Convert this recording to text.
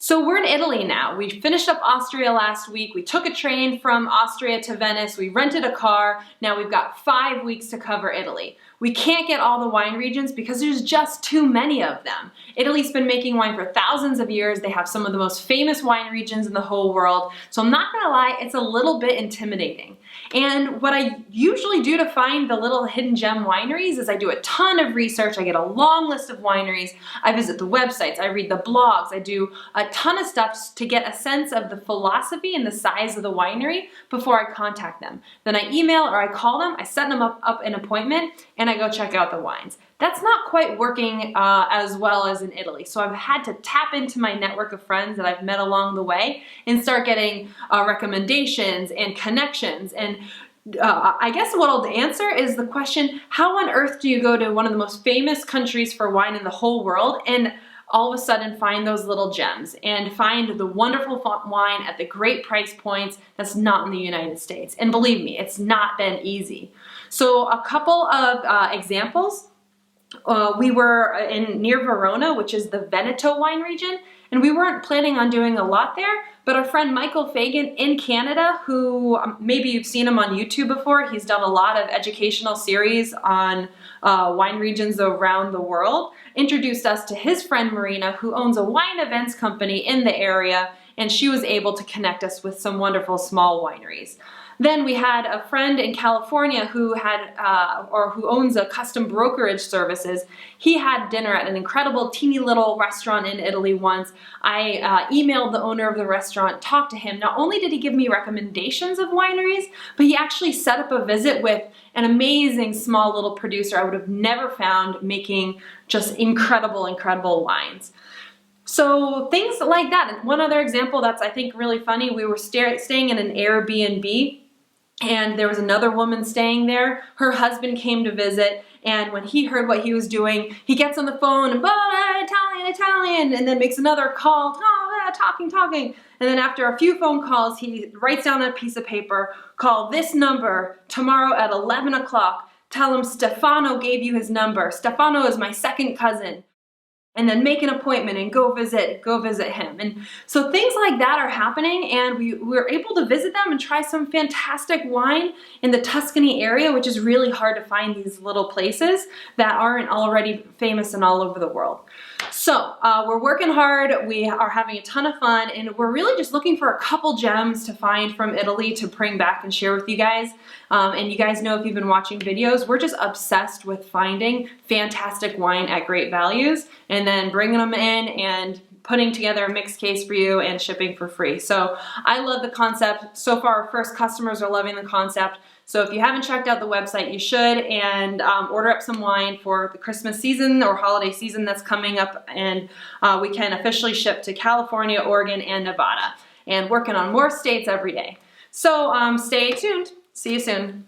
So we're in Italy now. We finished up Austria last week. We took a train from Austria to Venice. We rented a car. Now we've got 5 weeks to cover Italy. We can't get all the wine regions because there's just too many of them. Italy's been making wine for thousands of years. They have some of the most famous wine regions in the whole world. So I'm not gonna lie, it's a little bit intimidating. And what I usually do to find the little hidden gem wineries is I do a ton of research. I get a long list of wineries. I visit the websites. I read the blogs. I do a ton of stuff to get a sense of the philosophy and the size of the winery before I contact them. Then I email or I call them. I set them up an appointment and I go check out the wines. That's not quite working as well as in Italy. So I've had to tap into my network of friends that I've met along the way and start getting recommendations and connections. And I guess what I'll answer is the question, how on earth do you go to one of the most famous countries for wine in the whole world and all of a sudden find those little gems and find the wonderful wine at the great price points that's not in the United States? And believe me, it's not been easy. So a couple of examples. We were near Verona, which is the Veneto wine region, and we weren't planning on doing a lot there, but our friend Michael Fagan in Canada, who maybe you've seen him on YouTube before, he's done a lot of educational series on wine regions around the world, introduced us to his friend Marina, who owns a wine events company in the area, and she was able to connect us with some wonderful small wineries. Then we had a friend in California who had, who owns a custom brokerage services. He had dinner at an incredible teeny little restaurant in Italy once. I emailed the owner of the restaurant, talked to him. Not only did he give me recommendations of wineries, but he actually set up a visit with an amazing small little producer I would have never found making just incredible, incredible wines. So things like that. And one other example that's I think really funny, we were staying in an Airbnb, and there was another woman staying there. Her husband came to visit, and when he heard what he was doing, he gets on the phone and Italian, and then makes another call, talking. And then after a few phone calls, he writes down on a piece of paper, call this number tomorrow at 11 o'clock. Tell him Stefano gave you his number. Stefano is my second cousin. And then make an appointment and go visit him. And so things like that are happening, and we were able to visit them and try some fantastic wine in the Tuscany area, which is really hard to find these little places that aren't already famous and all over the world. So we're working hard, we are having a ton of fun, and we're really just looking for a couple gems to find from Italy to bring back and share with you guys. And you guys know if you've been watching videos, we're just obsessed with finding fantastic wine at great values and then bringing them in and putting together a mixed case for you and shipping for free. So I love the concept. So far, our first customers are loving the concept. So if you haven't checked out the website, you should, and order up some wine for the Christmas season or holiday season that's coming up, and we can officially ship to California, Oregon, and Nevada, and working on more states every day. So stay tuned. See you soon.